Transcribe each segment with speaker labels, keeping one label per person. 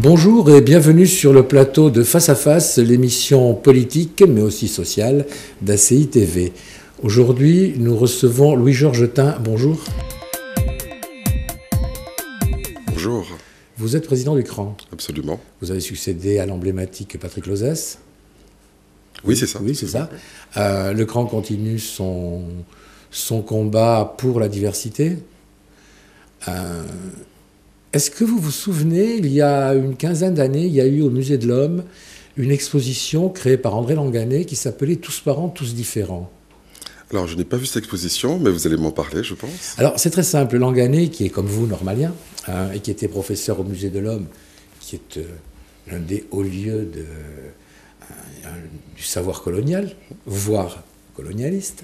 Speaker 1: Bonjour et bienvenue sur le plateau de Face à Face, l'émission politique mais aussi sociale d'ACI TV. Aujourd'hui, nous recevons Louis-Georges Tin. Bonjour.
Speaker 2: Bonjour.
Speaker 1: Vous êtes président du CRAN.
Speaker 2: Absolument.
Speaker 1: Vous avez succédé à l'emblématique Patrick Lozès.
Speaker 2: Oui, c'est ça.
Speaker 1: Oui, c'est ça. Le CRAN continue son combat pour la diversité. Est-ce que vous vous souvenez, il y a une quinzaine d'années, il y a eu au Musée de l'Homme une exposition créée par André Langanet qui s'appelait « Tous parents, tous différents ».
Speaker 2: Alors, je n'ai pas vu cette exposition, mais vous allez m'en parler, je pense.
Speaker 1: Alors, c'est très simple. Langanet, qui est comme vous, normalien, et qui était professeur au Musée de l'Homme, qui est l'un des hauts lieux du savoir colonial, voire colonialiste,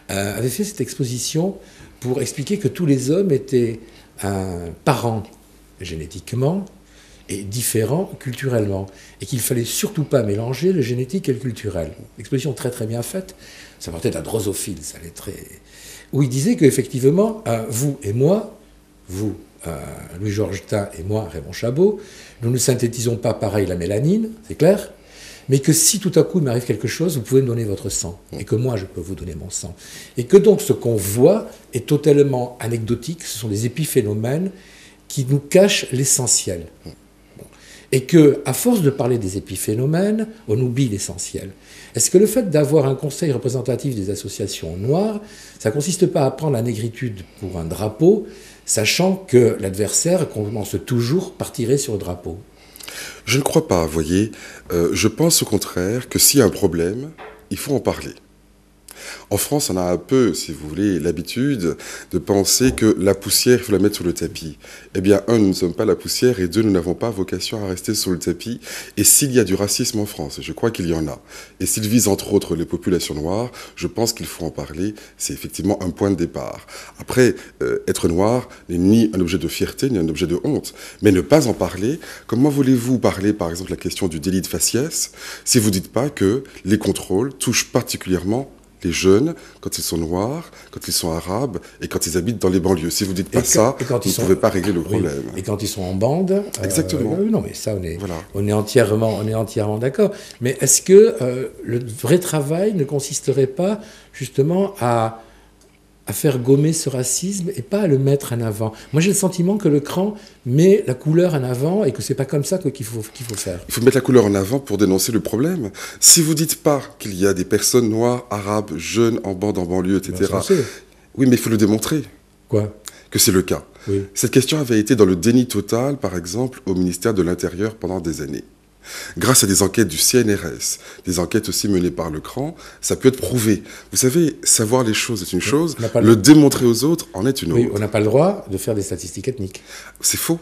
Speaker 1: avait fait cette exposition pour expliquer que tous les hommes étaient parents génétiquement et différents culturellement, et qu'il ne fallait surtout pas mélanger le génétique et le culturel. Exposition très très bien faite, ça partait d'un drosophile, ça allait très... où il disait qu'effectivement, vous et moi, vous, Louis-Georges Tin et moi, Raymond Chabot, nous ne synthétisons pas pareil la mélanine, c'est clair, mais que si tout à coup il m'arrive quelque chose, vous pouvez me donner votre sang, et que moi je peux vous donner mon sang. Et que donc ce qu'on voit est totalement anecdotique, ce sont des épiphénomènes qui nous cachent l'essentiel. Bon. Et que, à force de parler des épiphénomènes, on oublie l'essentiel. Est-ce que le fait d'avoir un conseil représentatif des associations noires, ça ne consiste pas à prendre la négritude pour un drapeau, sachant que l'adversaire commence toujours par tirer sur le drapeau?
Speaker 2: Je ne crois pas, voyez. Je pense au contraire que s'il y a un problème, il faut en parler. En France, on a un peu, si vous voulez, l'habitude de penser que la poussière, il faut la mettre sur le tapis. Eh bien, un, nous ne sommes pas la poussière, et deux, nous n'avons pas vocation à rester sur le tapis. Et s'il y a du racisme en France, et je crois qu'il y en a, et s'il vise entre autres les populations noires, je pense qu'il faut en parler. C'est effectivement un point de départ. Après, être noir n'est ni un objet de fierté, ni un objet de honte. Mais ne pas en parler, comment voulez-vous parler, par exemple, de la question du délit de faciès, si vous ne dites pas que les contrôles touchent particulièrement les jeunes, quand ils sont noirs, quand ils sont arabes et quand ils habitent dans les banlieues. Si vous ne dites pas ça, vous ne pouvez pas régler le problème.
Speaker 1: Et quand ils sont en bande...
Speaker 2: Exactement.
Speaker 1: Non, mais ça,
Speaker 2: Voilà.
Speaker 1: on est entièrement d'accord. Mais est-ce que le vrai travail ne consisterait pas justement à faire gommer ce racisme et pas à le mettre en avant? Moi, j'ai le sentiment que le CRAN met la couleur en avant et que c'est pas comme ça qu'il faut faire.
Speaker 2: Il faut mettre la couleur en avant pour dénoncer le problème. Si vous dites pas qu'il y a des personnes noires, arabes, jeunes, en bande, en banlieue, etc. Oui, mais il faut le démontrer.
Speaker 1: Quoi?
Speaker 2: Que c'est le cas.
Speaker 1: Oui.
Speaker 2: Cette question avait été dans le déni total, par exemple, au ministère de l'Intérieur pendant des années. Grâce à des enquêtes du CNRS, des enquêtes aussi menées par le CRAN, ça peut être prouvé. Vous savez, savoir les choses est une chose, le démontrer aux autres en est une autre.
Speaker 1: Oui, on n'a pas le droit de faire des statistiques ethniques.
Speaker 2: C'est faux.